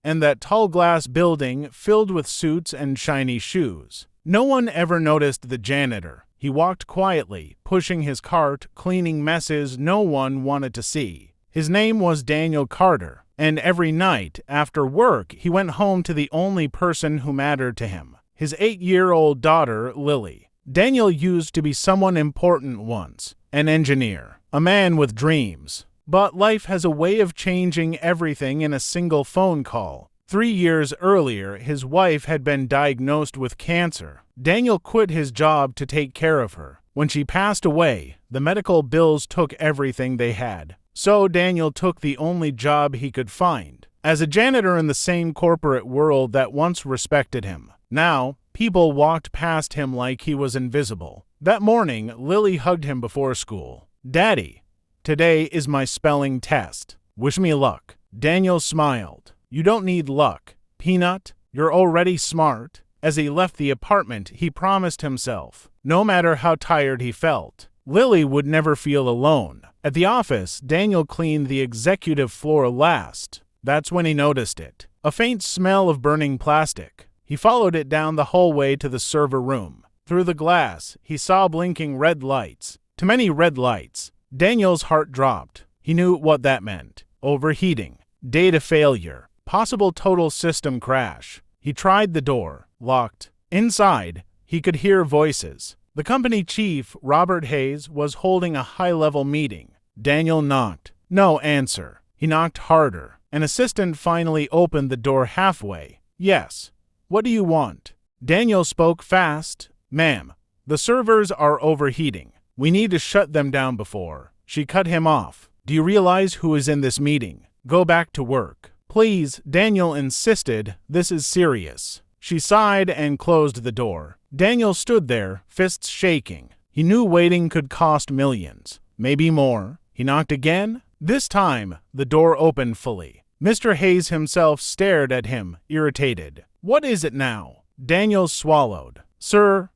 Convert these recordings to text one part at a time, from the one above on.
and that tall glass building filled with suits and shiny shoes. No one ever noticed the janitor. He walked quietly, pushing his cart, cleaning messes no one wanted to see. His name was Daniel Carter, and every night after work he went home to the only person who mattered to him, his 8-year-old daughter, Lily. Daniel used to be someone important once, an engineer, a man with dreams. But life has a way of changing everything in a single phone call. 3 years earlier, his wife had been diagnosed with cancer. Daniel quit his job to take care of her. When she passed away, the medical bills took everything they had. So Daniel took the only job he could find, as a janitor in the same corporate world that once respected him. Now, people walked past him like he was invisible. That morning, Lily hugged him before school. "Daddy, today is my spelling test. Wish me luck." Daniel smiled. "You don't need luck, Peanut. You're already smart." As he left the apartment, he promised himself, no matter how tired he felt, Lily would never feel alone. At the office, Daniel cleaned the executive floor last. That's when he noticed it. A faint smell of burning plastic. He followed it down the hallway to the server room. Through the glass, he saw blinking red lights. Too many red lights. Daniel's heart dropped. He knew what that meant. Overheating. Data failure. Possible total system crash. He tried the door. Locked. Inside, he could hear voices. The company chief, Robert Hayes, was holding a high-level meeting. Daniel knocked. No answer. He knocked harder. An assistant finally opened the door halfway. "Yes. What do you want?" Daniel spoke fast. "Ma'am, the servers are overheating. We need to shut them down before." She cut him off. "Do you realize who is in this meeting? Go back to work." "Please," Daniel insisted. "This is serious." She sighed and closed the door. Daniel stood there, fists shaking. He knew waiting could cost millions, maybe more. He knocked again. This time, the door opened fully. Mr. Hayes himself stared at him, irritated. "What is it now?" Daniel swallowed. "Sir,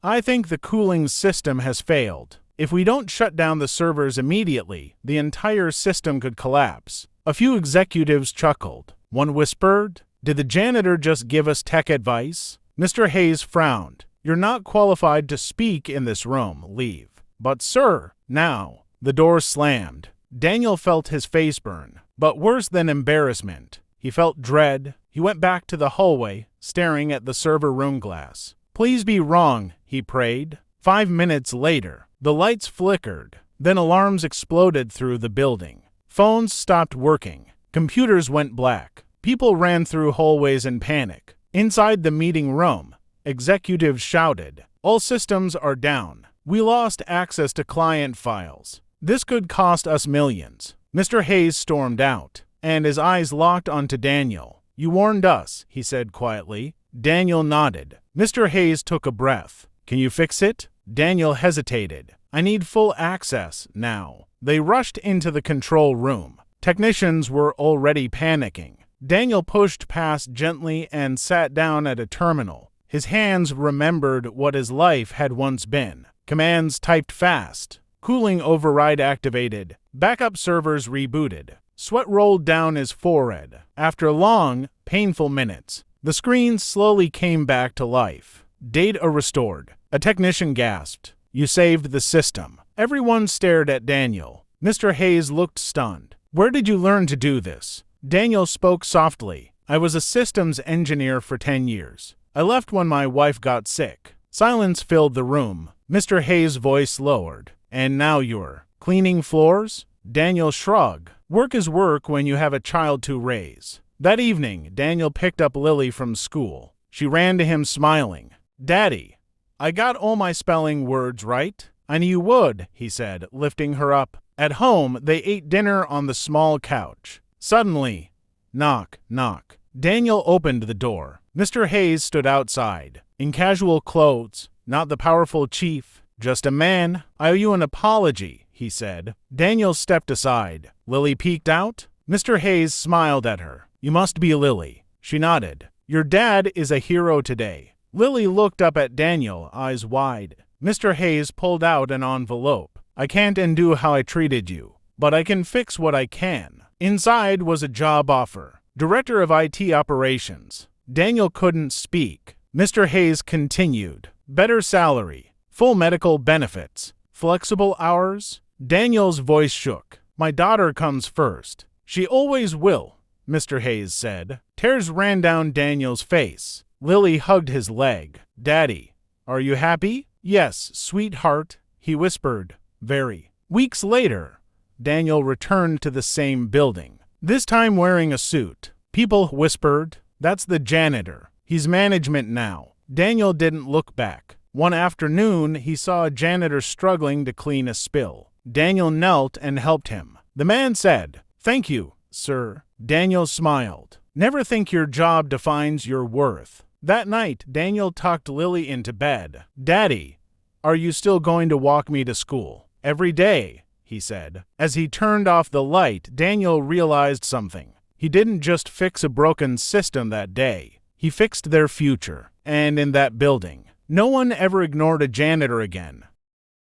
I think the cooling system has failed. If we don't shut down the servers immediately, the entire system could collapse." A few executives chuckled. One whispered, "Did the janitor just give us tech advice?" Mr. Hayes frowned. "You're not qualified to speak in this room. Leave." "But sir," now. The door slammed. Daniel felt his face burn, but worse than embarrassment, he felt dread. He went back to the hallway, staring at the server room glass. "Please be wrong," he prayed. 5 minutes later, the lights flickered. Then alarms exploded through the building. Phones stopped working. Computers went black. People ran through hallways in panic. Inside the meeting room, executives shouted, "All systems are down. We lost access to client files. This could cost us millions." Mr. Hayes stormed out, and his eyes locked onto Daniel. "You warned us," he said quietly. Daniel nodded. Mr. Hayes took a breath. "Can you fix it?" Daniel hesitated. "I need full access now." They rushed into the control room. Technicians were already panicking. Daniel pushed past gently and sat down at a terminal. His hands remembered what his life had once been. Commands typed fast. Cooling override activated. Backup servers rebooted. Sweat rolled down his forehead. After long, painful minutes, the screen slowly came back to life. Data restored. A technician gasped. "You saved the system." Everyone stared at Daniel. Mr. Hayes looked stunned. "Where did you learn to do this?" Daniel spoke softly. "I was a systems engineer for 10 years. I left when my wife got sick." Silence filled the room. Mr. Hayes' voice lowered. "And now you're cleaning floors?" Daniel shrugged. "Work is work when you have a child to raise." That evening, Daniel picked up Lily from school. She ran to him smiling. "Daddy, I got all my spelling words right?" "I knew you would," he said, lifting her up. At home, they ate dinner on the small couch. Suddenly, knock, knock. Daniel opened the door. Mr. Hayes stood outside, in casual clothes, not the powerful chief, just a man. "I owe you an apology," he said. Daniel stepped aside. Lily peeked out. Mr. Hayes smiled at her. "You must be Lily." She nodded. "Your dad is a hero today." Lily looked up at Daniel, eyes wide. Mr. Hayes pulled out an envelope. "I can't undo how I treated you, but I can fix what I can." Inside was a job offer. Director of IT Operations. Daniel couldn't speak. Mr. Hayes continued. Better salary, full medical benefits, flexible hours. Daniel's voice shook. My daughter comes first. She always will, Mr. Hayes said. Tears ran down Daniel's face. Lily hugged his leg. Daddy, are you happy? Yes, sweetheart, he whispered. Very. Weeks later, Daniel returned to the same building, this time wearing a suit. People whispered, that's the janitor. He's management now. Daniel didn't look back. One afternoon, he saw a janitor struggling to clean a spill. Daniel knelt and helped him. The man said, thank you, sir. Daniel smiled. Never think your job defines your worth. That night, Daniel tucked Lily into bed. Daddy, are you still going to walk me to school? Every day, he said. As he turned off the light, Daniel realized something. He didn't just fix a broken system that day. He fixed their future. And in that building, no one ever ignored a janitor again.